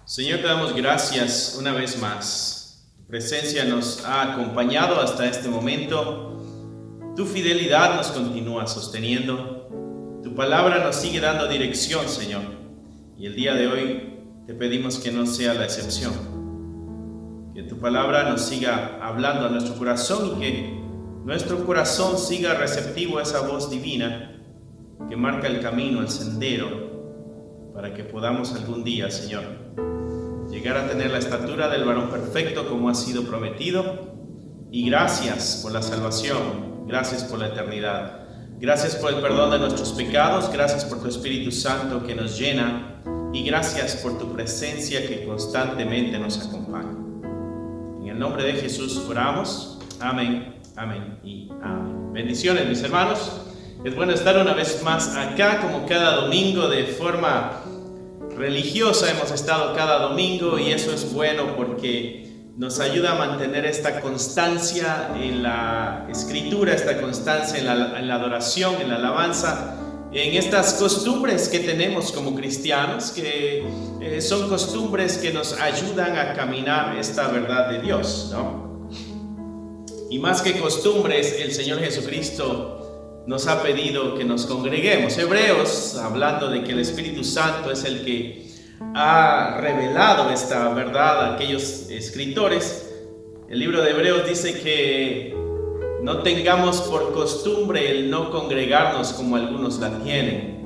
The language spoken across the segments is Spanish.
Señor, te damos gracias una vez más. Tu presencia nos ha acompañado hasta este momento. Tu fidelidad nos continúa sosteniendo. Tu palabra nos sigue dando dirección, Señor. Y el día de hoy te pedimos que no sea la excepción. Que tu palabra nos siga hablando a nuestro corazón y que nuestro corazón siga receptivo a esa voz divina que marca el camino, el sendero, para que podamos algún día, Señor, llegar a tener la estatura del varón perfecto como ha sido prometido. Y gracias por la salvación, gracias por la eternidad, gracias por el perdón de nuestros pecados, gracias por tu Espíritu Santo que nos llena y gracias por tu presencia que constantemente nos acompaña. En el nombre de Jesús oramos. Amén, amén y amén. Bendiciones, mis hermanos. Es bueno estar una vez más acá, como cada domingo, de forma religiosa. Hemos estado cada domingo y eso es bueno porque nos ayuda a mantener esta constancia en la escritura, esta constancia en la adoración, en la alabanza, en estas costumbres que tenemos como cristianos, que son costumbres que nos ayudan a caminar esta verdad de Dios, ¿no? Y más que costumbres, el Señor Jesucristo nos ha pedido que nos congreguemos. Hebreos, hablando de que el Espíritu Santo es el que ha revelado esta verdad a aquellos escritores, el libro de Hebreos dice que no tengamos por costumbre el no congregarnos como algunos la tienen.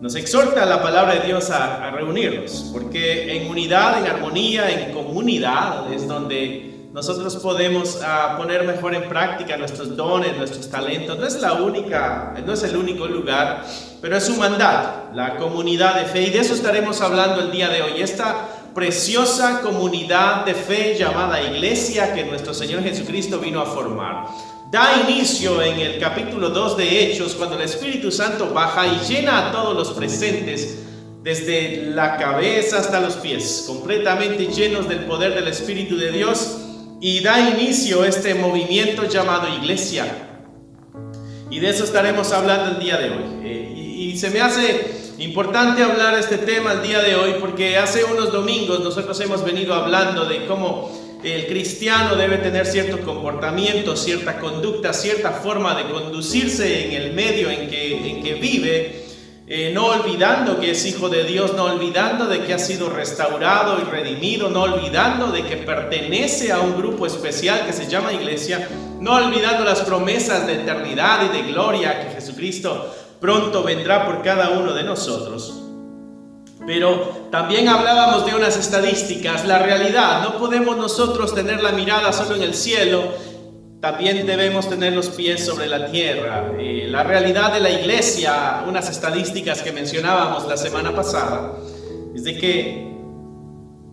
Nos exhorta la palabra de Dios a reunirnos, porque en unidad, en armonía, en comunidad es donde nosotros podemos poner mejor en práctica nuestros dones, nuestros talentos. No es el único lugar, pero es un mandato, la comunidad de fe, y de eso estaremos hablando el día de hoy. Esta preciosa comunidad de fe llamada iglesia que nuestro Señor Jesucristo vino a formar. Da inicio en el capítulo 2 de Hechos, cuando el Espíritu Santo baja y llena a todos los presentes, desde la cabeza hasta los pies, completamente llenos del poder del Espíritu de Dios. Y da inicio a este movimiento llamado iglesia. Y de eso estaremos hablando el día de hoy. Y se me hace importante hablar este tema el día de hoy porque hace unos domingos nosotros hemos venido hablando de cómo el cristiano debe tener cierto comportamiento, cierta conducta, cierta forma de conducirse en el medio en que vive. No olvidando que es hijo de Dios, no olvidando de que ha sido restaurado y redimido, no olvidando de que pertenece a un grupo especial que se llama iglesia, no olvidando las promesas de eternidad y de gloria que Jesucristo pronto vendrá por cada uno de nosotros. Pero también hablábamos de unas estadísticas, la realidad. No podemos nosotros tener la mirada solo en el cielo. También debemos tener los pies sobre la tierra. La realidad de la iglesia, unas estadísticas que mencionábamos la semana pasada, es de que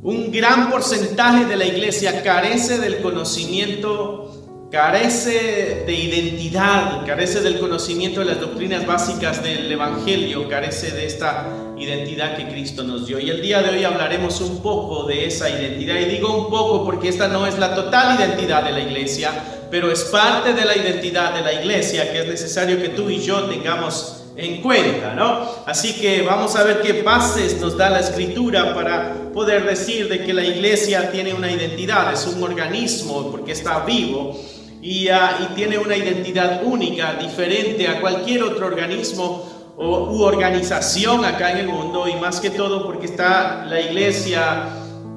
un gran porcentaje de la iglesia carece del conocimiento, carece de identidad, carece del conocimiento de las doctrinas básicas del Evangelio, carece de esta identidad que Cristo nos dio. Y el día de hoy hablaremos un poco de esa identidad. Y digo un poco porque esta no es la total identidad de la iglesia, pero es parte de la identidad de la iglesia que es necesario que tú y yo tengamos en cuenta, ¿no? Así que vamos a ver qué bases nos da la Escritura para poder decir de que la iglesia tiene una identidad, es un organismo porque está vivo y tiene una identidad única, diferente a cualquier otro organismo u organización acá en el mundo, y más que todo porque la iglesia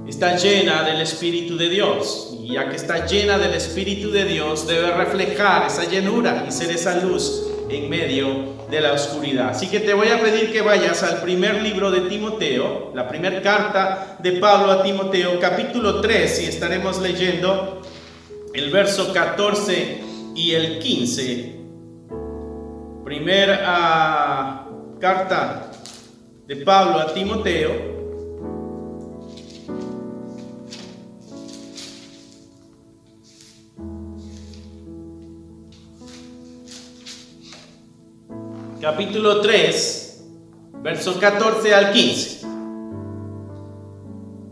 está llena del Espíritu de Dios, y ya que está llena del Espíritu de Dios debe reflejar esa llenura y ser esa luz en medio de la oscuridad. Así que te voy a pedir que vayas al primer libro de Timoteo, la primera carta de Pablo a Timoteo, capítulo 3, y estaremos leyendo el verso 14 y el 15. Primera carta de Pablo a Timoteo, capítulo 3, verso 14 al 15.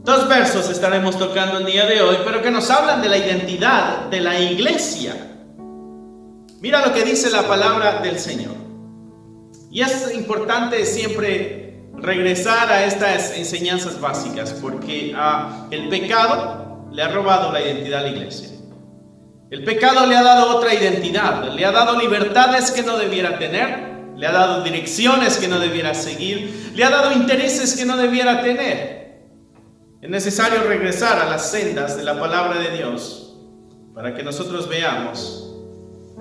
Dos versos estaremos tocando el día de hoy, pero que nos hablan de la identidad de la iglesia. Mira lo que dice la palabra del Señor. Y es importante siempre regresar a estas enseñanzas básicas, porque el pecado le ha robado la identidad a la iglesia. El pecado le ha dado otra identidad, le ha dado libertades que no debiera tener, le ha dado direcciones que no debiera seguir, le ha dado intereses que no debiera tener. Es necesario regresar a las sendas de la palabra de Dios para que nosotros veamos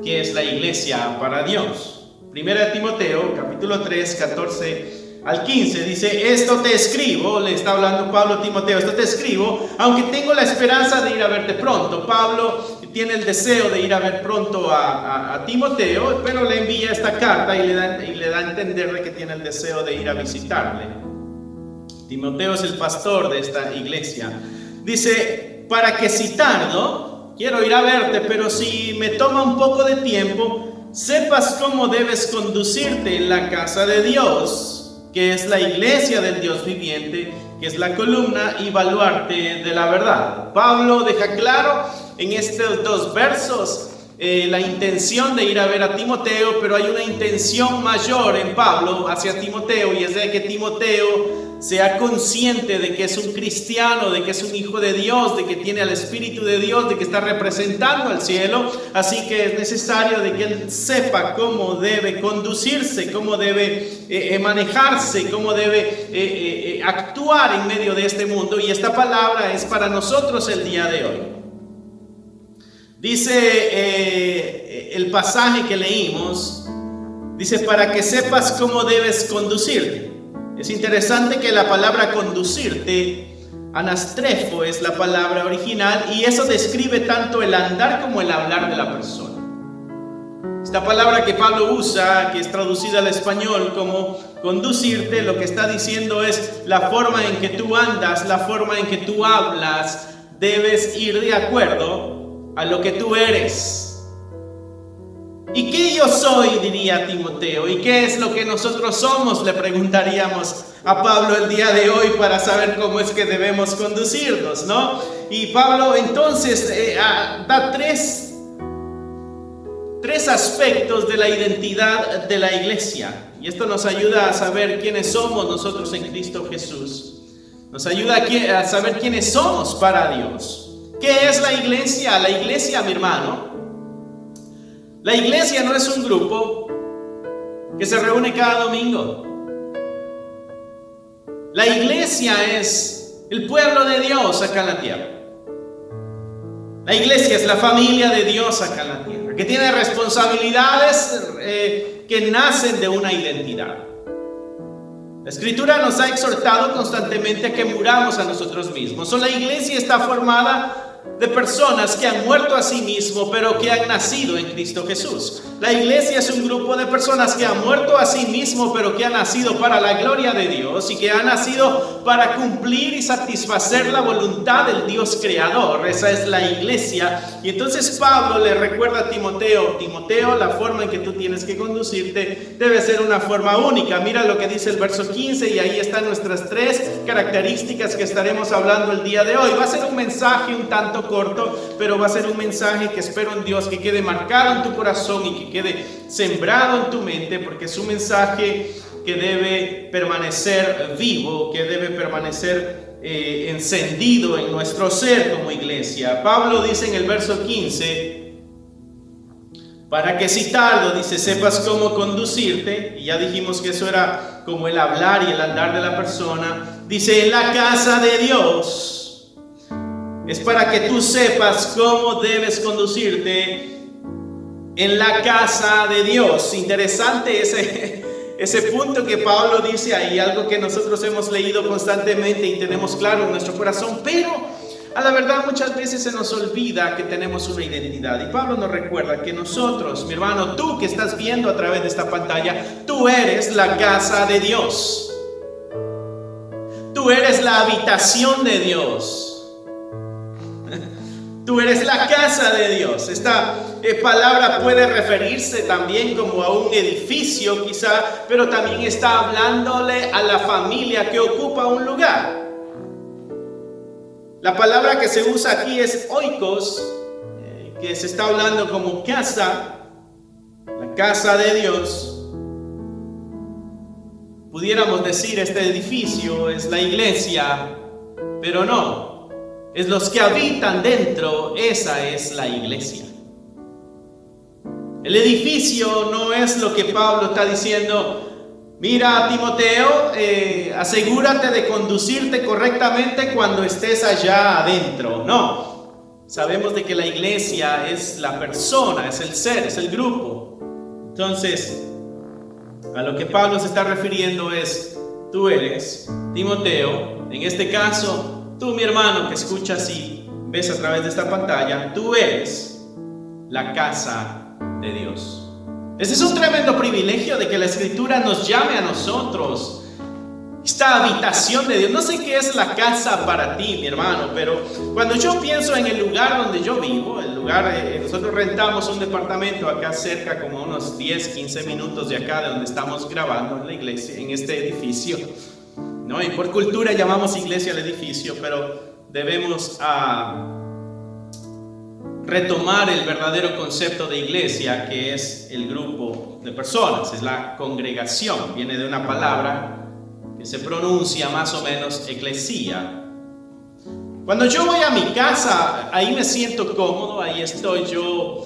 qué es la iglesia para Dios. Primera de Timoteo, capítulo 3, 14 al 15, dice: esto te escribo, le está hablando Pablo a Timoteo, esto te escribo, aunque tengo la esperanza de ir a verte pronto. Pablo tiene el deseo de ir a ver pronto a Timoteo, pero le envía esta carta y le da a entender de que tiene el deseo de ir a visitarle. Timoteo es el pastor de esta iglesia. Dice: para que si tardo, quiero ir a verte, pero si me toma un poco de tiempo, sepas cómo debes conducirte en la casa de Dios, que es la iglesia del Dios viviente, que es la columna y baluarte de la verdad. Pablo deja claro en estos dos versos la intención de ir a ver a Timoteo, pero hay una intención mayor en Pablo hacia Timoteo, y es de que Timoteo sea consciente de que es un cristiano, de que es un hijo de Dios, de que tiene al Espíritu de Dios, de que está representando al cielo. Así que es necesario de que él sepa cómo debe conducirse, cómo debe manejarse, cómo debe actuar en medio de este mundo. Y esta palabra es para nosotros el día de hoy. Dice el pasaje que leímos, dice: para que sepas cómo debes conducirte. Es interesante que la palabra conducirte, anastrefo, es la palabra original, y eso describe tanto el andar como el hablar de la persona. Esta palabra que Pablo usa, que es traducida al español como conducirte, lo que está diciendo es la forma en que tú andas, la forma en que tú hablas, debes ir de acuerdo a lo que tú eres. ¿Y qué yo soy?, diría Timoteo. ¿Y qué es lo que nosotros somos?, le preguntaríamos a Pablo el día de hoy para saber cómo es que debemos conducirnos, ¿no? Y Pablo entonces da tres aspectos de la identidad de la iglesia. Y esto nos ayuda a saber quiénes somos nosotros en Cristo Jesús. Nos ayuda a saber quiénes somos para Dios. ¿Qué es la iglesia? La iglesia, mi hermano, la iglesia no es un grupo que se reúne cada domingo. La iglesia es el pueblo de Dios acá en la tierra. La iglesia es la familia de Dios acá en la tierra, que tiene responsabilidades que nacen de una identidad. La Escritura nos ha exhortado constantemente a que muramos a nosotros mismos. La iglesia está formada de personas que han muerto a sí mismos, pero que han nacido en Cristo Jesús. La iglesia es un grupo de personas que han muerto a sí mismos, pero que han nacido para la gloria de Dios y que han nacido para cumplir y satisfacer la voluntad del Dios creador. Esa es la iglesia. Y entonces Pablo le recuerda a Timoteo: Timoteo, la forma en que tú tienes que conducirte debe ser una forma única. Mira lo que dice el verso 15, y ahí están nuestras tres características que estaremos hablando el día de hoy. Va a ser un mensaje un tanto corto, pero va a ser un mensaje que espero en Dios que quede marcado en tu corazón y que quede sembrado en tu mente, porque es un mensaje que debe permanecer vivo, que debe permanecer encendido en nuestro ser como iglesia. Pablo dice en el verso 15: para que si tardo, dice, sepas cómo conducirte. Y ya dijimos que eso era como el hablar y el andar de la persona. Dice: en la casa de Dios. Es para que tú sepas cómo debes conducirte en la casa de Dios. Interesante ese punto que Pablo dice ahí, algo que nosotros hemos leído constantemente y tenemos claro en nuestro corazón, pero a la verdad muchas veces se nos olvida que tenemos una identidad. Y Pablo nos recuerda que nosotros, mi hermano, tú que estás viendo a través de esta pantalla, tú eres la casa de Dios. Tú eres la habitación de Dios. Tú eres la casa de Dios. Esta palabra puede referirse también como a un edificio quizá, pero también está hablándole a la familia que ocupa un lugar. La palabra que se usa aquí es oikos, que se está hablando como casa, la casa de Dios. pudiéramos decir este edificio es la iglesia, pero no, es los que habitan dentro, esa es la iglesia. El edificio no es lo que Pablo está diciendo. Mira, Timoteo, asegúrate de conducirte correctamente cuando estés allá adentro. No, sabemos de que la iglesia es la persona, es el ser, es el grupo. Entonces, a lo que Pablo se está refiriendo es, tú eres, Timoteo, en este caso, tú mi hermano que escuchas y ves a través de esta pantalla, tú eres la casa de Dios. Ese es un tremendo privilegio de que la Escritura nos llame a nosotros, esta habitación de Dios. No sé qué es la casa para ti, mi hermano, pero cuando yo pienso en el lugar donde yo vivo, el lugar, nosotros rentamos un departamento acá cerca, como unos 10, 15 minutos de acá de donde estamos grabando en la iglesia, en este edificio, ¿no? Y por cultura llamamos iglesia al edificio, pero debemos retomar el verdadero concepto de iglesia, que es el grupo de personas, es la congregación. Viene de una palabra que se pronuncia más o menos eclesía. Cuando yo voy a mi casa, ahí me siento cómodo, ahí estoy yo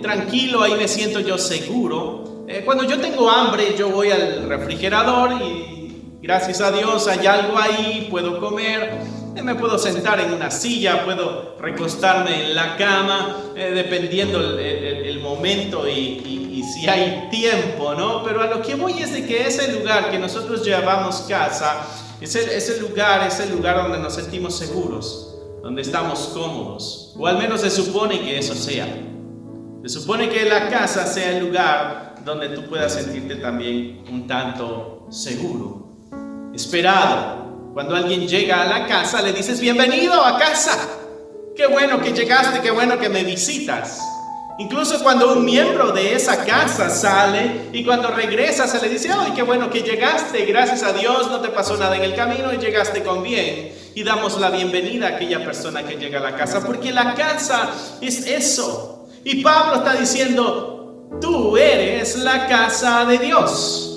tranquilo, ahí me siento yo seguro. Cuando yo tengo hambre, yo voy al refrigerador y gracias a Dios hay algo ahí, puedo comer. Me puedo sentar en una silla, puedo recostarme en la cama, dependiendo el momento y si hay tiempo, ¿no? Pero a lo que voy es de que ese lugar que nosotros llamamos casa, ese lugar donde nos sentimos seguros, donde estamos cómodos, o al menos se supone que eso sea. Se supone que la casa sea el lugar donde tú puedas sentirte también un tanto seguro, esperado. Cuando alguien llega a la casa, le dices, bienvenido a casa. Qué bueno que llegaste, qué bueno que me visitas. Incluso cuando un miembro de esa casa sale y cuando regresa se le dice, ¡ay, qué bueno que llegaste! Gracias a Dios no te pasó nada en el camino y llegaste con bien. Y damos la bienvenida a aquella persona que llega a la casa, porque la casa es eso. Y Pablo está diciendo, tú eres la casa de Dios.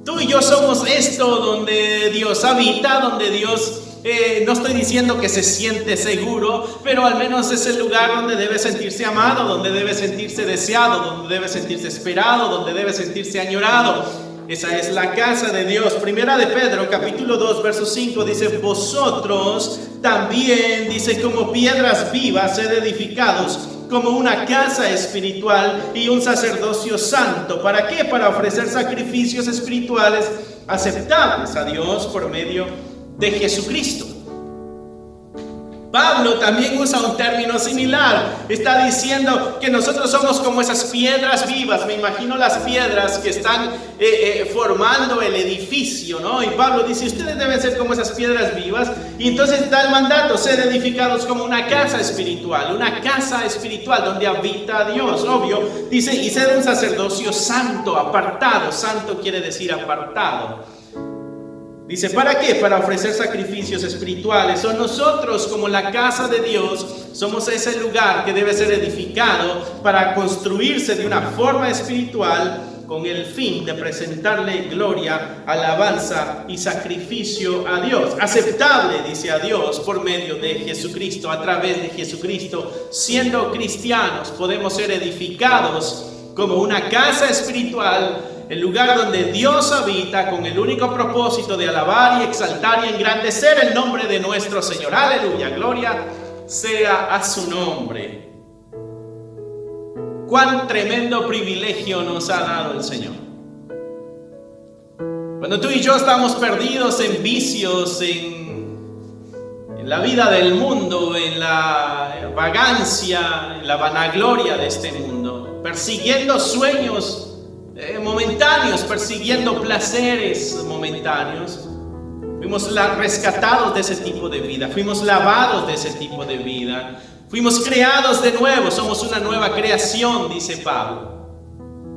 Tú y yo somos esto donde Dios habita, donde Dios, no estoy diciendo que se siente seguro, pero al menos es el lugar donde debe sentirse amado, donde debe sentirse deseado, donde debe sentirse esperado, donde debe sentirse añorado. Esa es la casa de Dios. Primera de Pedro, capítulo 2, verso 5, dice, vosotros también, dice, como piedras vivas, sed edificados, como una casa espiritual y un sacerdocio santo. ¿Para qué? Para ofrecer sacrificios espirituales aceptables a Dios por medio de Jesucristo. Pablo también usa un término similar. Está diciendo que nosotros somos como esas piedras vivas. Me imagino las piedras que están formando el edificio, ¿no? Y Pablo dice, ustedes deben ser como esas piedras vivas. Y entonces da el mandato, ser edificados como una casa espiritual donde habita Dios, obvio. Dice, y ser un sacerdocio santo, apartado. Santo quiere decir apartado. Dice, ¿para qué? Para ofrecer sacrificios espirituales. Son nosotros como la casa de Dios, somos ese lugar que debe ser edificado para construirse de una forma espiritual con el fin de presentarle gloria, alabanza y sacrificio a Dios. Aceptable, dice, a Dios por medio de Jesucristo, a través de Jesucristo. Siendo cristianos podemos ser edificados como una casa espiritual, el lugar donde Dios habita, con el único propósito de alabar y exaltar y engrandecer el nombre de nuestro Señor. Aleluya, gloria sea a su nombre. Cuán tremendo privilegio nos ha dado el Señor. Cuando tú y yo estamos perdidos en vicios, en la vida del mundo, en la vagancia, en la vanagloria de este mundo, persiguiendo sueños momentáneos, persiguiendo placeres momentáneos, fuimos rescatados de ese tipo de vida, fuimos lavados de ese tipo de vida, fuimos creados de nuevo, somos una nueva creación, dice Pablo.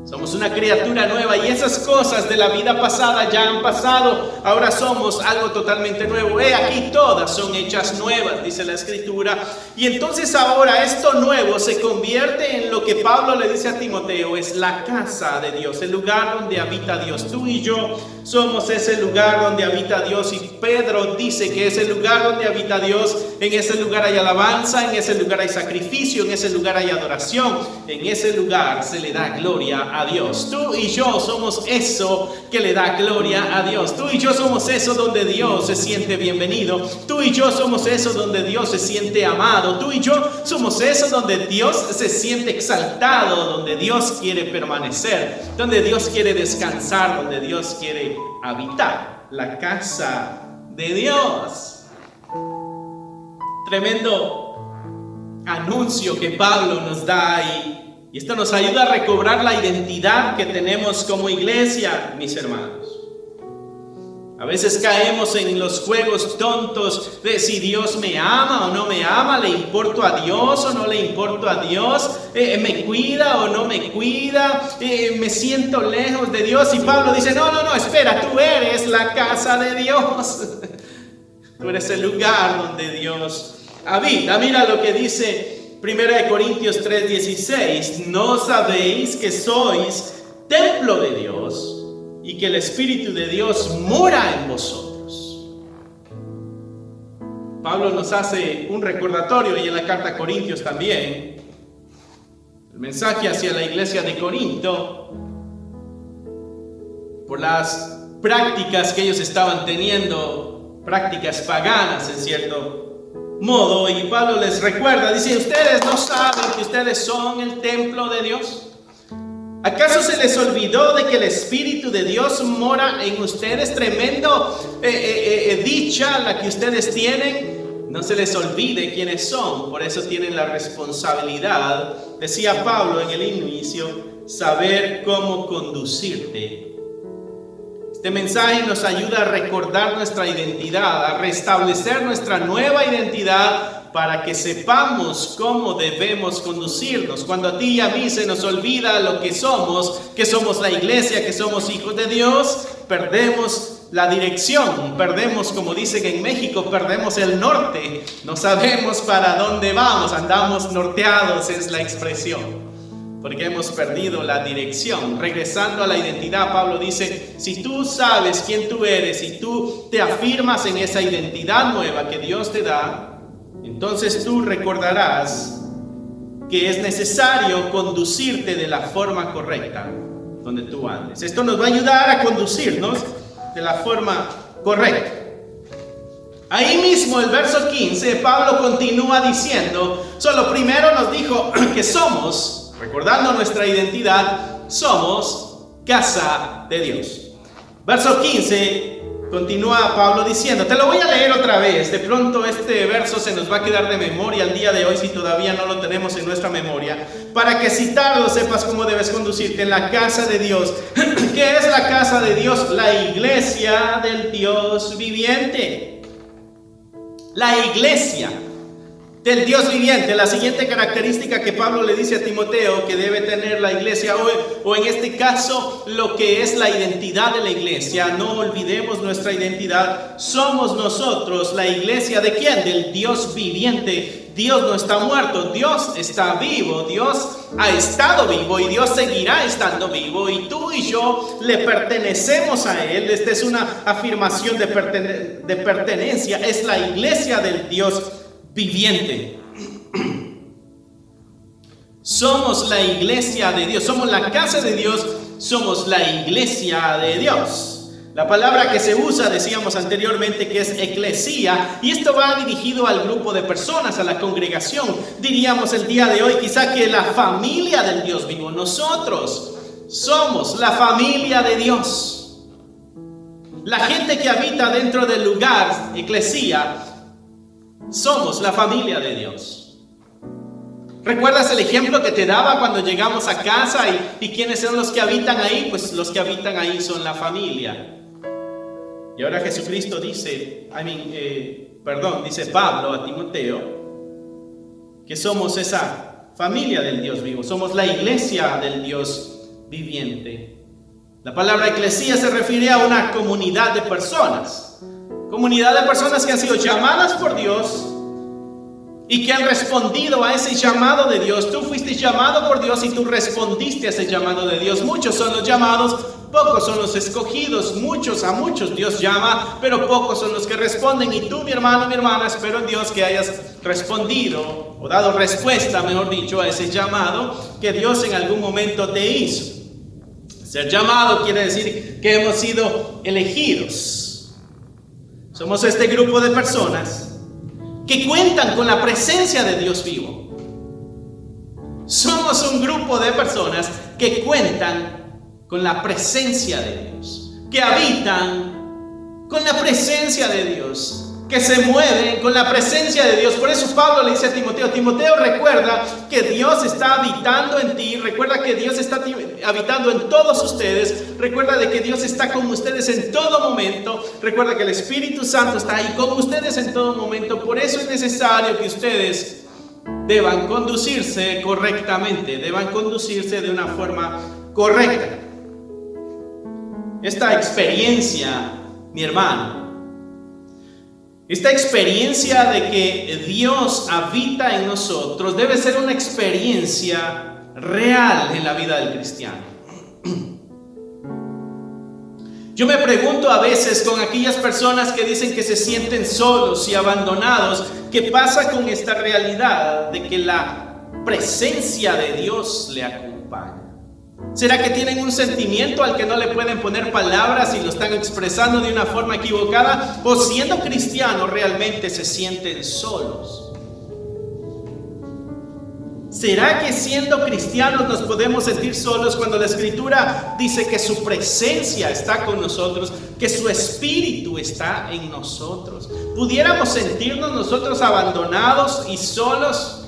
Somos una criatura nueva y esas cosas de la vida pasada ya han pasado. Ahora somos algo totalmente nuevo. Aquí todas son hechas nuevas, dice la Escritura. Y entonces ahora esto nuevo se convierte en lo que Pablo le dice a Timoteo. Es la casa de Dios, el lugar donde habita Dios. Tú y yo somos ese lugar donde habita Dios. Y Pedro dice que ese lugar donde habita Dios, en ese lugar hay alabanza, en ese lugar hay sacrificio, en ese lugar hay adoración. En ese lugar se le da gloria a Dios. Tú y yo somos eso que le da gloria a Dios. Tú y yo somos eso donde Dios se siente bienvenido. Tú y yo somos eso donde Dios se siente amado. Tú y yo somos eso donde Dios se siente exaltado, donde Dios quiere permanecer, donde Dios quiere descansar, donde Dios quiere habitar. La casa de Dios. Tremendo anuncio que Pablo nos da ahí. Y esto nos ayuda a recobrar la identidad que tenemos como iglesia, mis hermanos. A veces caemos en los juegos tontos de si Dios me ama o no me ama, le importo a Dios o no le importo a Dios, me cuida o no me cuida, me siento lejos de Dios. Y Pablo dice, no, espera, tú eres la casa de Dios. Tú eres el lugar donde Dios habita. Mira lo que dice 1 Corintios 3:16, ¿no sabéis que sois templo de Dios y que el Espíritu de Dios mora en vosotros? Pablo nos hace un recordatorio y en la carta a Corintios también. El mensaje hacia la iglesia de Corinto, por las prácticas que ellos estaban teniendo, prácticas paganas en cierto modo, y Pablo les recuerda, dice, ¿ustedes no saben que ustedes son el templo de Dios? ¿Acaso se les olvidó de que el Espíritu de Dios mora en ustedes? Tremendo dicha la que ustedes tienen. No se les olvide quiénes son, por eso tienen la responsabilidad, decía Pablo en el inicio, saber cómo conducirte. Este mensaje nos ayuda a recordar nuestra identidad, a restablecer nuestra nueva identidad para que sepamos cómo debemos conducirnos. Cuando a ti y a mí se nos olvida lo que somos la iglesia, que somos hijos de Dios, perdemos la dirección, perdemos, como dicen en México, perdemos el norte, no sabemos para dónde vamos, andamos norteados, es la expresión. Porque hemos perdido la dirección. Regresando a la identidad, Pablo dice, si tú sabes quién tú eres y tú te afirmas en esa identidad nueva que Dios te da, entonces tú recordarás que es necesario conducirte de la forma correcta donde tú andes. Esto nos va a ayudar a conducirnos de la forma correcta. Ahí mismo el verso 15, Pablo continúa diciendo, solo primero nos dijo que somos, recordando nuestra identidad, somos casa de Dios. Verso 15, continúa Pablo diciendo, te lo voy a leer otra vez, de pronto este verso se nos va a quedar de memoria al día de hoy si todavía no lo tenemos en nuestra memoria, para que citarlo sepas cómo debes conducirte en la casa de Dios. ¿Qué es la casa de Dios? La iglesia del Dios viviente. La iglesia del Dios viviente. La siguiente característica que Pablo le dice a Timoteo que debe tener la iglesia hoy, o en este caso lo que es la identidad de la iglesia, no olvidemos nuestra identidad, somos nosotros la iglesia ¿de quién? Del Dios viviente. Dios no está muerto, Dios está vivo, Dios ha estado vivo y Dios seguirá estando vivo, y tú y yo le pertenecemos a Él. Esta es una afirmación de pertenencia, es la iglesia del Dios viviente. Somos la iglesia de Dios, somos la casa de Dios, somos la iglesia de Dios. La palabra que se usa, decíamos anteriormente, que es eclesía, y esto va dirigido al grupo de personas, a la congregación. Diríamos el día de hoy quizá que la familia del Dios vivo. Nosotros somos la familia de Dios. La gente que habita dentro del lugar, eclesía, somos la familia de Dios. ¿Recuerdas el ejemplo que te daba cuando llegamos a casa y quiénes son los que habitan ahí? Pues los que habitan ahí son la familia. Y ahora Jesucristo dice Pablo a Timoteo que somos esa familia del Dios vivo, somos la iglesia del Dios vivo. viviente. La palabra eclesía se refiere a una comunidad de personas. Comunidad de personas que han sido llamadas por Dios y que han respondido a ese llamado de Dios. Tú fuiste llamado por Dios y tú respondiste a ese llamado de Dios. Muchos son los llamados, pocos son los escogidos. A muchos Dios llama, pero pocos son los que responden. Y tú, mi hermano, mi hermana, espero en Dios que hayas respondido o dado respuesta, mejor dicho, a ese llamado que Dios en algún momento te hizo. Ser llamado quiere decir que hemos sido elegidos. Somos este grupo de personas que cuentan con la presencia de Dios vivo. Somos un grupo de personas que cuentan con la presencia de Dios, que habitan con la presencia de Dios, que se mueven con la presencia de Dios. Por eso Pablo le dice a Timoteo: Timoteo, recuerda que Dios está habitando en ti, recuerda que Dios está habitando en todos ustedes, recuerda de que Dios está con ustedes en todo momento, recuerda que el Espíritu Santo está ahí con ustedes en todo momento. Por eso es necesario que ustedes deban conducirse correctamente, deban conducirse de una forma correcta. Esta experiencia, mi hermano, esta experiencia de que Dios habita en nosotros debe ser una experiencia real en la vida del cristiano. Yo me pregunto a veces con aquellas personas que dicen que se sienten solos y abandonados, ¿qué pasa con esta realidad de que la presencia de Dios le acompaña? ¿Será que tienen un sentimiento al que no le pueden poner palabras y lo están expresando de una forma equivocada? ¿O siendo cristianos realmente se sienten solos? ¿Será que siendo cristianos nos podemos sentir solos cuando la Escritura dice que su presencia está con nosotros, que su Espíritu está en nosotros? ¿Pudiéramos sentirnos nosotros abandonados y solos?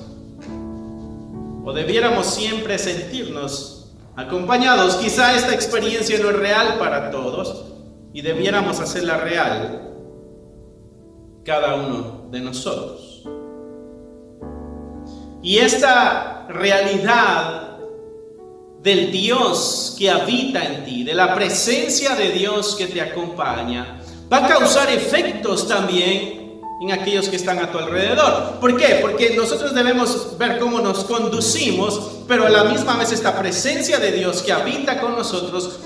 ¿O debiéramos siempre sentirnos acompañados? Quizá esta experiencia no es real para todos y debiéramos hacerla real cada uno de nosotros. Y esta realidad del Dios que habita en ti, de la presencia de Dios que te acompaña, va a causar efectos también en aquellos que están a tu alrededor. ¿Por qué? Porque nosotros debemos ver cómo nos conducimos, pero a la misma vez esta presencia de Dios que habita con nosotros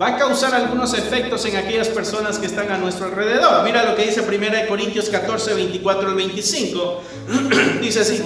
va a causar algunos efectos en aquellas personas que están a nuestro alrededor. Mira lo que dice 1 Corintios 14, 24 al 25. Dice así,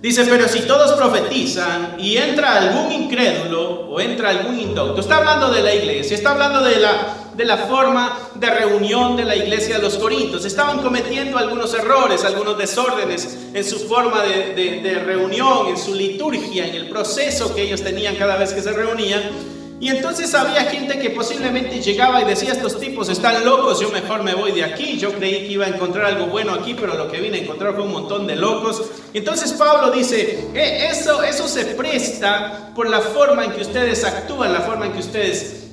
Dice: pero si todos profetizan y entra algún incrédulo o entra algún indocto. Está hablando de la iglesia, está hablando de la forma de reunión de la iglesia de los Corintios. Estaban cometiendo algunos errores, algunos desórdenes en su forma de reunión, en su liturgia, en el proceso que ellos tenían cada vez que se reunían. Y entonces había gente que posiblemente llegaba y decía: estos tipos están locos, yo mejor me voy de aquí. Yo creí que iba a encontrar algo bueno aquí, pero lo que vine a encontrar fue un montón de locos. Entonces Pablo dice, eso se presta por la forma en que ustedes actúan, la forma en que ustedes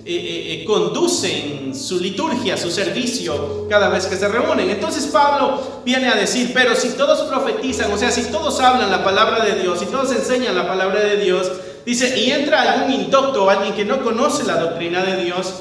conducen su liturgia, su servicio cada vez que se reúnen. Entonces Pablo viene a decir: pero si todos profetizan, o sea, si todos hablan la palabra de Dios, si todos enseñan la palabra de Dios, dice, y entra algún indocto o alguien que no conoce la doctrina de Dios,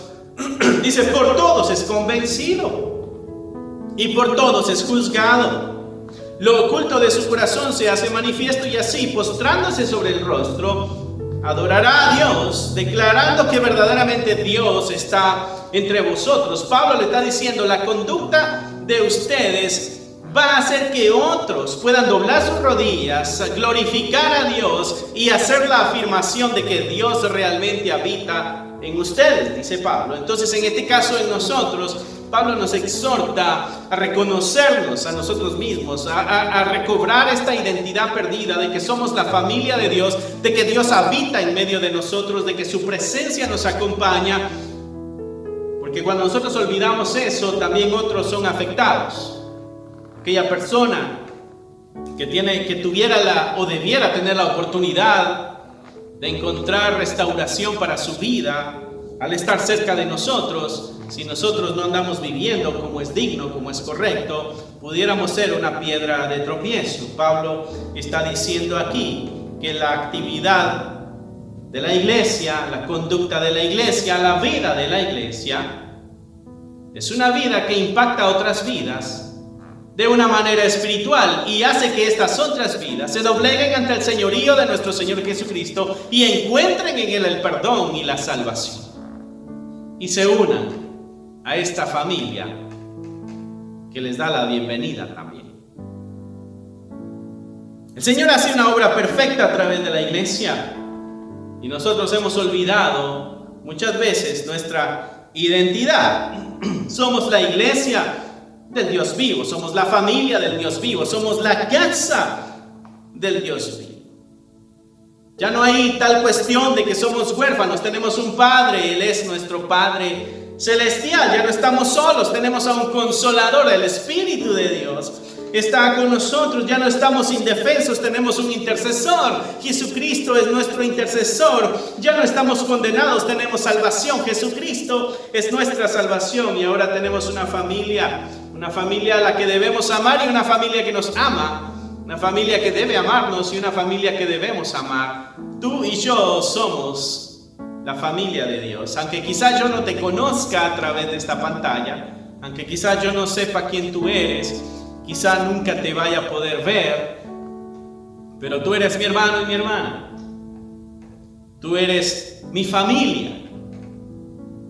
dice, por todos es convencido y por todos es juzgado. Lo oculto de su corazón se hace manifiesto, y así, postrándose sobre el rostro, adorará a Dios, declarando que verdaderamente Dios está entre vosotros. Pablo le está diciendo: la conducta de ustedes va a hacer que otros puedan doblar sus rodillas, glorificar a Dios y hacer la afirmación de que Dios realmente habita en ustedes, dice Pablo. Entonces, en este caso, en nosotros, Pablo nos exhorta a reconocernos a nosotros mismos, a recobrar esta identidad perdida de que somos la familia de Dios, de que Dios habita en medio de nosotros, de que su presencia nos acompaña, porque cuando nosotros olvidamos eso, también otros son afectados. Aquella persona que tuviera o debiera tener la oportunidad de encontrar restauración para su vida, al estar cerca de nosotros, si nosotros no andamos viviendo como es digno, como es correcto, pudiéramos ser una piedra de tropiezo. Pablo está diciendo aquí que la actividad de la iglesia, la conducta de la iglesia, la vida de la iglesia, es una vida que impacta a otras vidas de una manera espiritual y hace que estas otras vidas se dobleguen ante el señorío de nuestro Señor Jesucristo y encuentren en Él el perdón y la salvación. Y se unan a esta familia que les da la bienvenida también. El Señor hace una obra perfecta a través de la iglesia y nosotros hemos olvidado muchas veces nuestra identidad. Somos la iglesia del Dios vivo, somos la familia del Dios vivo, somos la casa del Dios vivo. Ya no hay tal cuestión de que somos huérfanos, tenemos un Padre, Él es nuestro Padre celestial, ya no estamos solos, tenemos a un Consolador, el Espíritu de Dios está con nosotros, ya no estamos indefensos, tenemos un intercesor, Jesucristo es nuestro intercesor, ya no estamos condenados, tenemos salvación, Jesucristo es nuestra salvación y ahora tenemos una familia a la que debemos amar y una familia que nos ama, una familia que debe amarnos y una familia que debemos amar. Tú y yo somos la familia de Dios, aunque quizás yo no te conozca a través de esta pantalla, aunque quizás yo no sepa quién tú eres, quizás nunca te vaya a poder ver, pero tú eres mi hermano y mi hermana. Tú eres mi familia.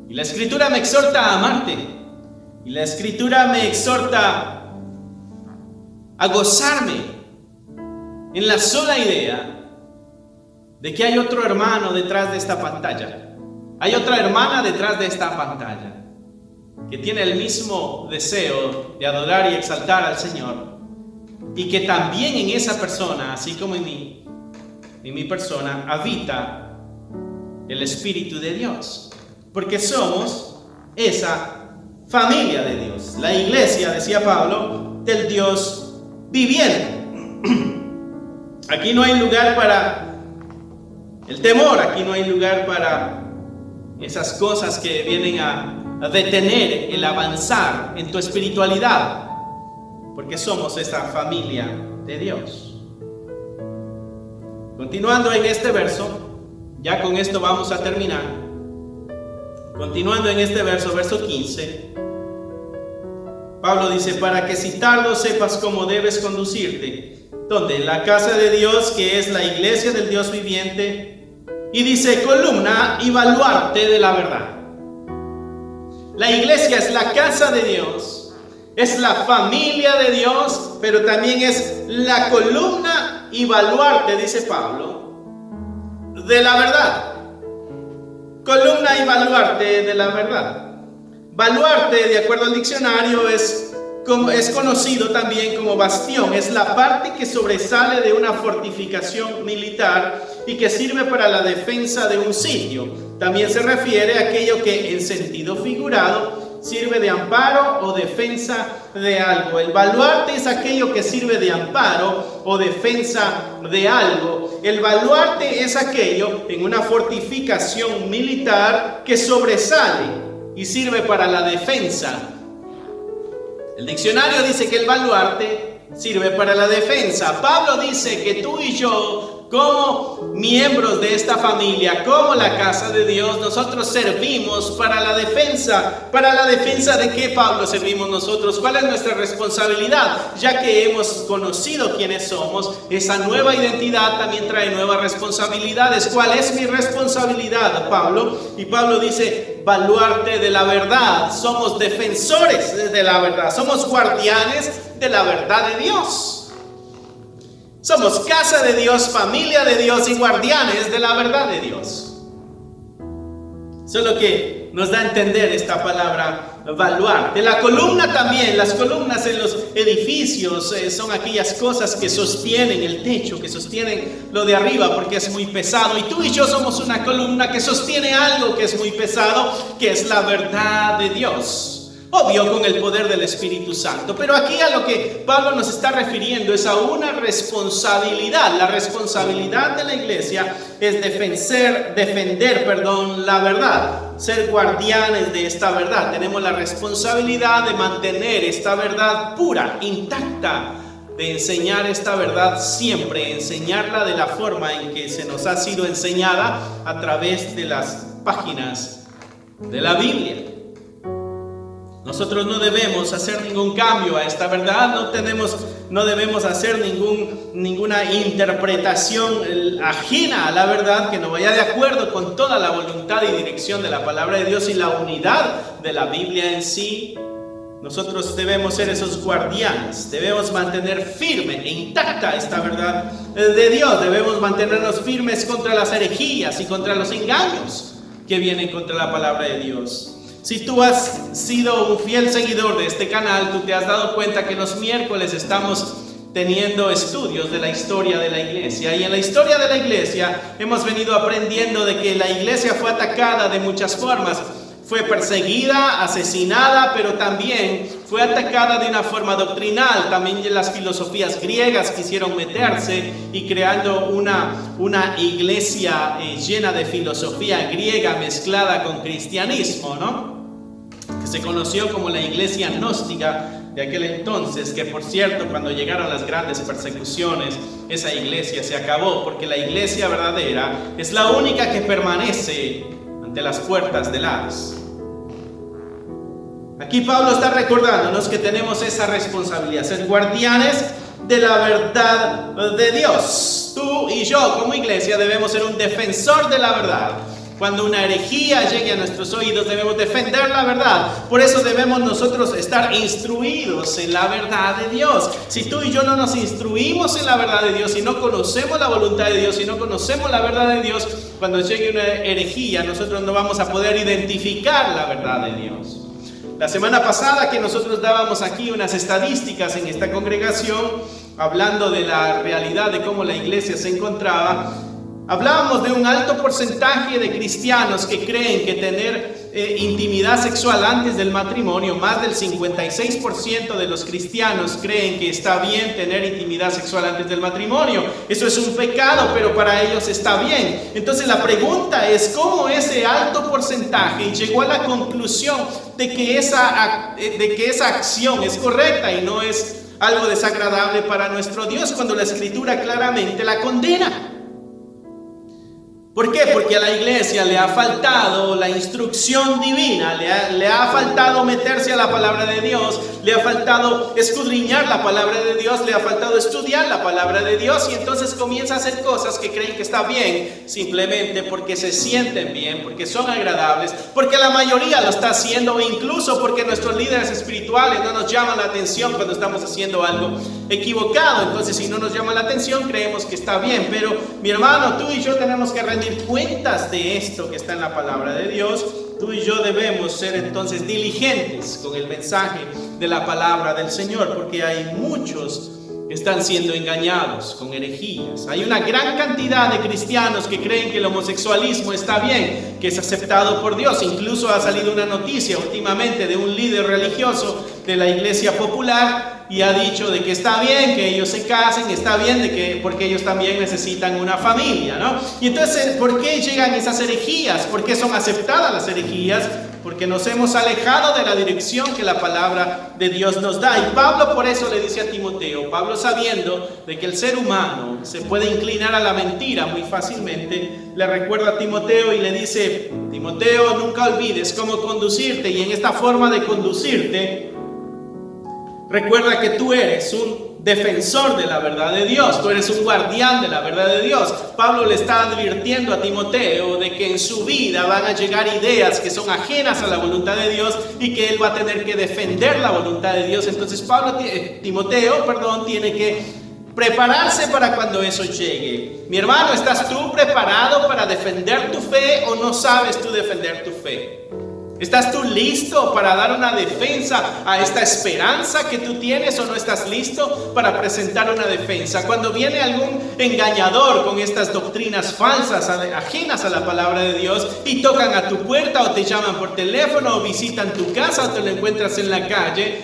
Y la Escritura me exhorta a amarte. Y la Escritura me exhorta a gozarme en la sola idea de que hay otro hermano detrás de esta pantalla. Hay otra hermana detrás de esta pantalla que tiene el mismo deseo de adorar y exaltar al Señor, y que también en esa persona, así como en mi persona, habita el Espíritu de Dios, porque somos esa familia de Dios, la iglesia, decía Pablo, del Dios viviente. Aquí no hay lugar para el temor, aquí no hay lugar para esas cosas que vienen a detener el avanzar en tu espiritualidad, porque somos esa familia de Dios. Continuando en este verso, ya con esto vamos a terminar. Continuando en este verso 15, Pablo dice: para que si tardo sepas cómo debes conducirte, donde en la casa de Dios, que es la iglesia del Dios viviente, y dice columna y baluarte de la verdad. La iglesia es la casa de Dios, es la familia de Dios, pero también es la columna y baluarte, dice Pablo, de la verdad. Columna y baluarte de la verdad. Baluarte, de acuerdo al diccionario, es conocido también como bastión. Es la parte que sobresale de una fortificación militar y que sirve para la defensa de un sitio. También se refiere a aquello que en sentido figurado sirve de amparo o defensa de algo. El baluarte es aquello que sirve de amparo o defensa de algo. El baluarte es aquello en una fortificación militar que sobresale y sirve para la defensa. El diccionario dice que el baluarte sirve para la defensa. Pablo dice que tú y yo, como miembros de esta familia, como la casa de Dios, nosotros servimos para la defensa. ¿Para la defensa de qué, Pablo, servimos nosotros? ¿Cuál es nuestra responsabilidad? Ya que hemos conocido quiénes somos, esa nueva identidad también trae nuevas responsabilidades. ¿Cuál es mi responsabilidad, Pablo? Y Pablo dice: baluarte de la verdad. Somos defensores de la verdad, somos guardianes de la verdad de Dios. Somos casa de Dios, familia de Dios y guardianes de la verdad de Dios. Eso es lo que nos da a entender esta palabra baluarte. La columna también, las columnas en los edificios son aquellas cosas que sostienen el techo, que sostienen lo de arriba porque es muy pesado. Y tú y yo somos una columna que sostiene algo que es muy pesado, que es la verdad de Dios. Obvio, con el poder del Espíritu Santo. Pero aquí a lo que Pablo nos está refiriendo es a una responsabilidad. La responsabilidad de la iglesia es defender la verdad. ser guardianes de esta verdad. Tenemos la responsabilidad de mantener esta verdad pura, intacta, de enseñar esta verdad siempre, enseñarla de la forma en que se nos ha sido enseñada a través de las páginas de la Biblia. Nosotros no debemos hacer ningún cambio a esta verdad, no debemos hacer ninguna interpretación ajena a la verdad que no vaya de acuerdo con toda la voluntad y dirección de la palabra de Dios y la unidad de la Biblia en sí. Nosotros debemos ser esos guardianes, debemos mantener firme e intacta esta verdad de Dios, debemos mantenernos firmes contra las herejías y contra los engaños que vienen contra la palabra de Dios. Si tú has sido un fiel seguidor de este canal, tú te has dado cuenta que los miércoles estamos teniendo estudios de la historia de la iglesia. Y en la historia de la iglesia hemos venido aprendiendo de que la iglesia fue atacada de muchas formas. Fue perseguida, asesinada, pero también fue atacada de una forma doctrinal. También las filosofías griegas quisieron meterse y creando una iglesia llena de filosofía griega mezclada con cristianismo, ¿no? Que se conoció como la iglesia gnóstica de aquel entonces, que por cierto, cuando llegaron las grandes persecuciones, esa iglesia se acabó, porque la iglesia verdadera es la única que permanece ante las puertas del Hades. Aquí Pablo está recordándonos que tenemos esa responsabilidad, ser guardianes de la verdad de Dios. Tú y yo como iglesia debemos ser un defensor de la verdad. Cuando una herejía llegue a nuestros oídos, debemos defender la verdad. Por eso debemos nosotros estar instruidos en la verdad de Dios. Si tú y yo no nos instruimos en la verdad de Dios, si no conocemos la voluntad de Dios, si no conocemos la verdad de Dios, cuando llegue una herejía, nosotros no vamos a poder identificar la verdad de Dios. La semana pasada que nosotros dábamos aquí unas estadísticas en esta congregación, hablando de la realidad de cómo la iglesia se encontraba, hablábamos de un alto porcentaje de cristianos que creen que tener intimidad sexual antes del matrimonio, más del 56% de los cristianos creen que está bien tener intimidad sexual antes del matrimonio. Eso es un pecado, pero para ellos está bien. Entonces la pregunta es, ¿cómo ese alto porcentaje llegó a la conclusión de que esa acción es correcta y no es algo desagradable para nuestro Dios, cuando la Escritura claramente la condena? ¿Por qué? Porque a la iglesia le ha faltado la instrucción divina, le ha faltado meterse a la palabra de Dios, le ha faltado escudriñar la palabra de Dios, le ha faltado estudiar la palabra de Dios, y entonces comienza a hacer cosas que creen que está bien, simplemente porque se sienten bien, porque son agradables, porque la mayoría lo está haciendo, o incluso porque nuestros líderes espirituales no nos llaman la atención cuando estamos haciendo algo equivocado. Entonces, si no nos llama la atención, creemos que está bien. Pero mi hermano, tú y yo tenemos que rendir cuentas de esto que está en la palabra de Dios. Tú y yo debemos ser entonces diligentes con el mensaje de la palabra del Señor, porque hay muchos que están siendo engañados con herejías. Hay una gran cantidad de cristianos que creen que el homosexualismo está bien, que es aceptado por Dios. Incluso ha salido una noticia últimamente de un líder religioso de la iglesia popular y ha dicho de que está bien que ellos se casen, está bien porque ellos también necesitan una familia, ¿no? Y entonces, ¿por qué llegan esas herejías? ¿Por qué son aceptadas las herejías? Porque nos hemos alejado de la dirección que la palabra de Dios nos da. Y Pablo por eso le dice a Timoteo, Pablo sabiendo de que el ser humano se puede inclinar a la mentira muy fácilmente, le recuerda a Timoteo y le dice, Timoteo, nunca olvides cómo conducirte, y en esta forma de conducirte, recuerda que tú eres un defensor de la verdad de Dios, tú eres un guardián de la verdad de Dios. Pablo le está advirtiendo a Timoteo de que en su vida van a llegar ideas que son ajenas a la voluntad de Dios y que él va a tener que defender la voluntad de Dios. Entonces Timoteo tiene que prepararse para cuando eso llegue. Mi hermano, ¿estás tú preparado para defender tu fe o no sabes tú defender tu fe? ¿Estás tú listo para dar una defensa a esta esperanza que tú tienes o no estás listo para presentar una defensa? Cuando viene algún engañador con estas doctrinas falsas, ajenas a la palabra de Dios, y tocan a tu puerta o te llaman por teléfono o visitan tu casa o te lo encuentras en la calle,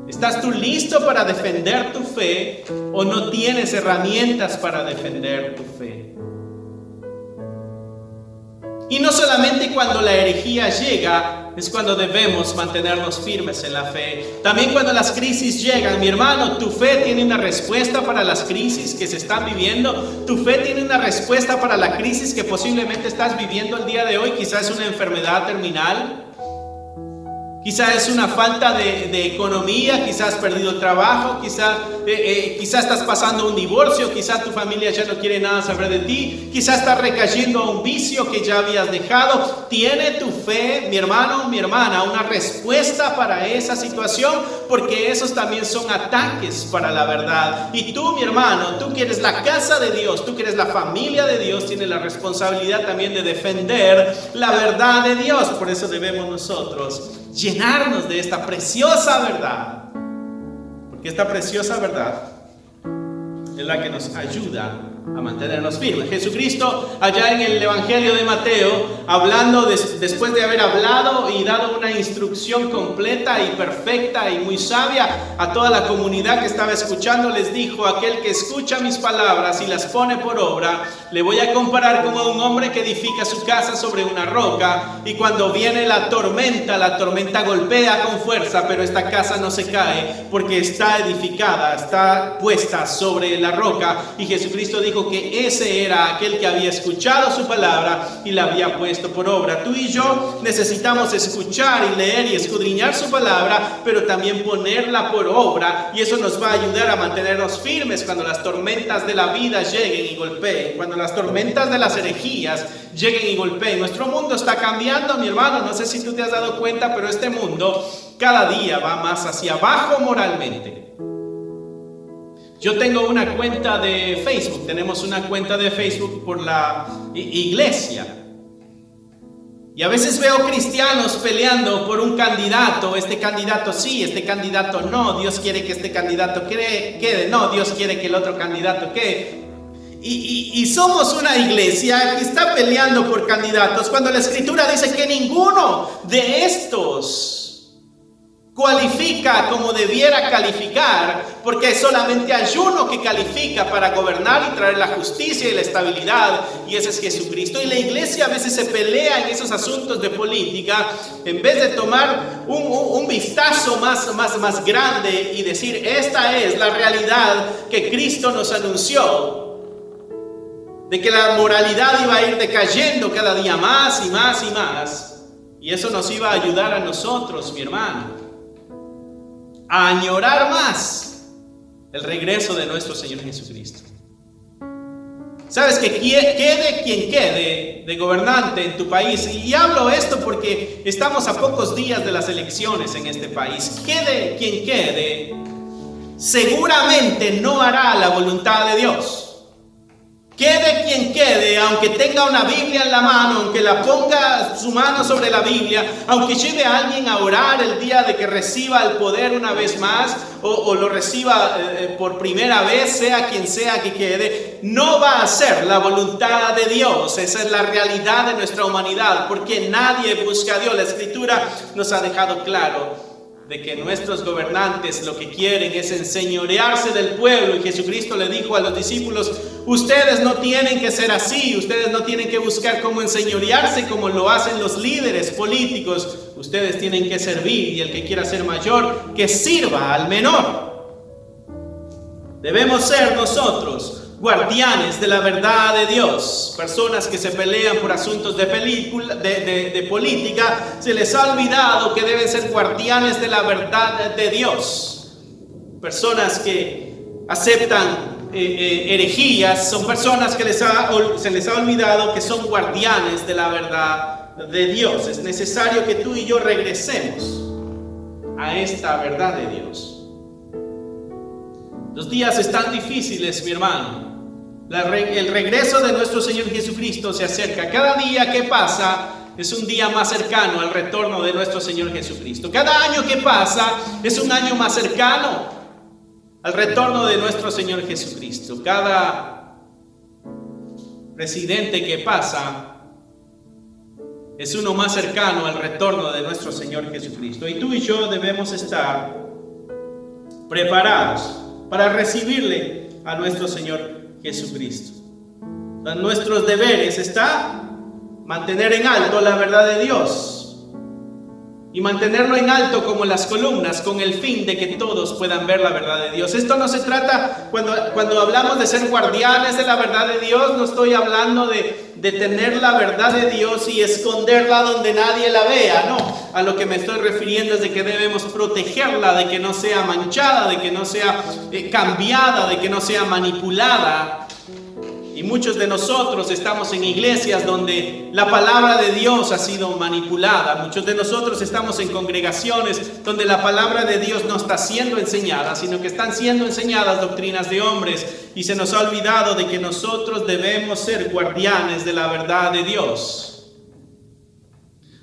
¿estás tú listo para defender tu fe o no tienes herramientas para defender tu fe? Y no solamente cuando la herejía llega, es cuando debemos mantenernos firmes en la fe. También cuando las crisis llegan, mi hermano, tu fe tiene una respuesta para las crisis que se están viviendo. Tu fe tiene una respuesta para la crisis que posiblemente estás viviendo el día de hoy. Quizás es una enfermedad terminal. Quizás es una falta de economía, quizás has perdido el trabajo, quizás estás pasando un divorcio, quizás tu familia ya no quiere nada saber de ti, quizás estás recayendo a un vicio que ya habías dejado. ¿Tiene tu fe, mi hermano, mi hermana, una respuesta para esa situación? Porque esos también son ataques para la verdad. Y tú, mi hermano, tú que eres la casa de Dios, tú que eres la familia de Dios, tienes la responsabilidad también de defender la verdad de Dios. Por eso debemos nosotros llenarnos de esta preciosa verdad, porque esta preciosa verdad es la que nos ayuda a mantenernos firmes. Jesucristo, allá en el Evangelio de Mateo, hablando después de haber hablado y dado una instrucción completa y perfecta y muy sabia a toda la comunidad que estaba escuchando, les dijo: aquel que escucha mis palabras y las pone por obra, le voy a comparar como a un hombre que edifica su casa sobre una roca, y cuando viene la tormenta golpea con fuerza, pero esta casa no se cae porque está edificada, está puesta sobre la roca. Y Jesucristo dijo que ese era aquel que había escuchado su palabra y la había puesto por obra. Tú y yo necesitamos escuchar y leer y escudriñar su palabra, pero también ponerla por obra, y eso nos va a ayudar a mantenernos firmes cuando las tormentas de la vida lleguen y golpeen, cuando las tormentas de las herejías lleguen y golpeen. Nuestro mundo está cambiando, mi hermano, no sé si tú te has dado cuenta, pero este mundo cada día va más hacia abajo moralmente. Yo tengo una cuenta de Facebook, tenemos una cuenta de Facebook por la iglesia. Y a veces veo cristianos peleando por un candidato, este candidato sí, este candidato no, Dios quiere que este candidato quede, no, Dios quiere que el otro candidato quede. Y somos una iglesia que está peleando por candidatos cuando la Escritura dice que ninguno de estos cualifica como debiera calificar, porque solamente hay uno que califica para gobernar y traer la justicia y la estabilidad, y ese es Jesucristo. Y la iglesia a veces se pelea en esos asuntos de política en vez de tomar un vistazo más grande y decir: esta es la realidad que Cristo nos anunció, de que la moralidad iba a ir decayendo cada día más y más y más, y eso nos iba a ayudar a nosotros, mi hermano, a añorar más el regreso de nuestro Señor Jesucristo. Sabes que quede quien quede de gobernante en tu país, y hablo esto porque estamos a pocos días de las elecciones en este país. Quede quien quede, seguramente no hará la voluntad de Dios. Quede quien quede, aunque tenga una Biblia en la mano, aunque la ponga su mano sobre la Biblia, aunque lleve a alguien a orar el día de que reciba el poder una vez más, o lo reciba por primera vez, sea quien sea que quede, no va a hacer la voluntad de Dios. Esa es la realidad de nuestra humanidad, porque nadie busca a Dios. La Escritura nos ha dejado claro de que nuestros gobernantes lo que quieren es enseñorearse del pueblo, y Jesucristo le dijo a los discípulos: ustedes no tienen que ser así, ustedes no tienen que buscar cómo enseñorearse como lo hacen los líderes políticos, ustedes tienen que servir, y el que quiera ser mayor, que sirva al menor. Debemos ser nosotros guardianes de la verdad de Dios. Personas que se pelean por asuntos de política, se les ha olvidado que deben ser guardianes de la verdad de Dios. Personas que aceptan herejías son personas que se les ha olvidado que son guardianes de la verdad de Dios. Es necesario que tú y yo regresemos a esta verdad de Dios. Los días están difíciles, mi hermano. El regreso de nuestro Señor Jesucristo se acerca. Cada día que pasa es un día más cercano al retorno de nuestro Señor Jesucristo. Cada año que pasa es un año más cercano al retorno de nuestro Señor Jesucristo. Cada presidente que pasa es uno más cercano al retorno de nuestro Señor Jesucristo. Y tú y yo debemos estar preparados para recibirle a nuestro Señor Jesucristo. Nuestros deberes está mantener en alto la verdad de Dios. Y mantenerlo en alto como las columnas, con el fin de que todos puedan ver la verdad de Dios. Esto no se trata, cuando hablamos de ser guardianes de la verdad de Dios, no estoy hablando de tener la verdad de Dios y esconderla donde nadie la vea, no. A lo que me estoy refiriendo es de que debemos protegerla, de que no sea manchada, de que no sea cambiada, de que no sea manipulada. Y muchos de nosotros estamos en iglesias donde la palabra de Dios ha sido manipulada. Muchos de nosotros estamos en congregaciones donde la palabra de Dios no está siendo enseñada, sino que están siendo enseñadas doctrinas de hombres. Y se nos ha olvidado de que nosotros debemos ser guardianes de la verdad de Dios.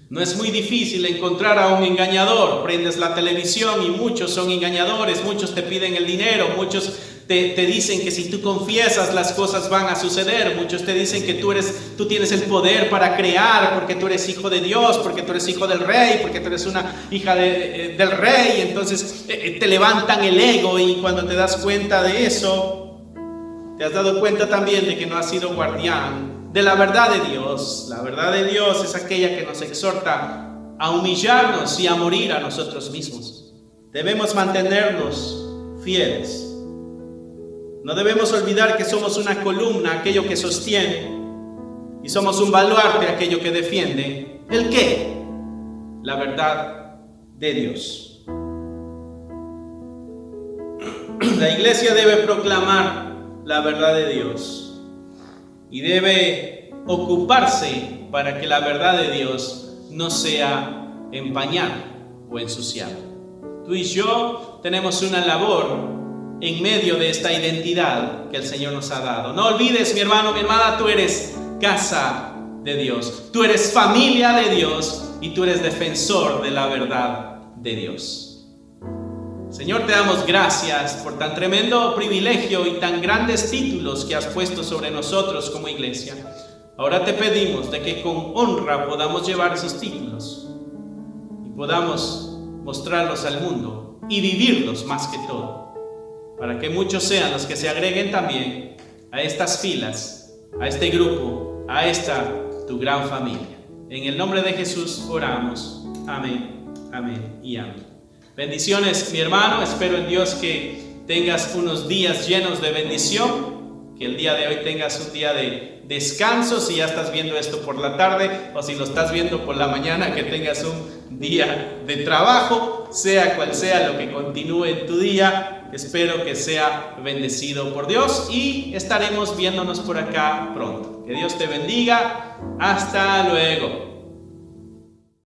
No es muy difícil encontrar a un engañador. Prendes la televisión y muchos son engañadores, muchos te piden el dinero, muchos te dicen que si tú confiesas las cosas van a suceder. Muchos te dicen que tú tienes el poder para crear porque tú eres hijo de Dios, porque tú eres hijo del rey, porque tú eres una hija del rey. Entonces te levantan el ego y cuando te das cuenta de eso, te has dado cuenta también de que no has sido guardián de la verdad de Dios. La verdad de Dios es aquella que nos exhorta a humillarnos y a morir a nosotros mismos. Debemos mantenernos fieles. No debemos olvidar que somos una columna, aquello que sostiene, y somos un baluarte, aquello que defiende. ¿El qué? La verdad de Dios. La iglesia debe proclamar la verdad de Dios y debe ocuparse para que la verdad de Dios no sea empañada o ensuciada. Tú y yo tenemos una labor en medio de esta identidad que el Señor nos ha dado. No olvides, mi hermano, mi hermana, tú eres casa de Dios, tú eres familia de Dios y tú eres defensor de la verdad de Dios. Señor, te damos gracias por tan tremendo privilegio y tan grandes títulos que has puesto sobre nosotros como iglesia. Ahora te pedimos de que con honra podamos llevar esos títulos y podamos mostrarlos al mundo y vivirlos más que todo, para que muchos sean los que se agreguen también a estas filas, a este grupo, a esta tu gran familia. En el nombre de Jesús oramos. Amén, amén y amén. Bendiciones, mi hermano. Espero en Dios que tengas unos días llenos de bendición, que el día de hoy tengas un día de descanso. Si ya estás viendo esto por la tarde o si lo estás viendo por la mañana, que tengas un día de trabajo, sea cual sea lo que continúe en tu día. Espero que sea bendecido por Dios y estaremos viéndonos por acá pronto. Que Dios te bendiga. Hasta luego.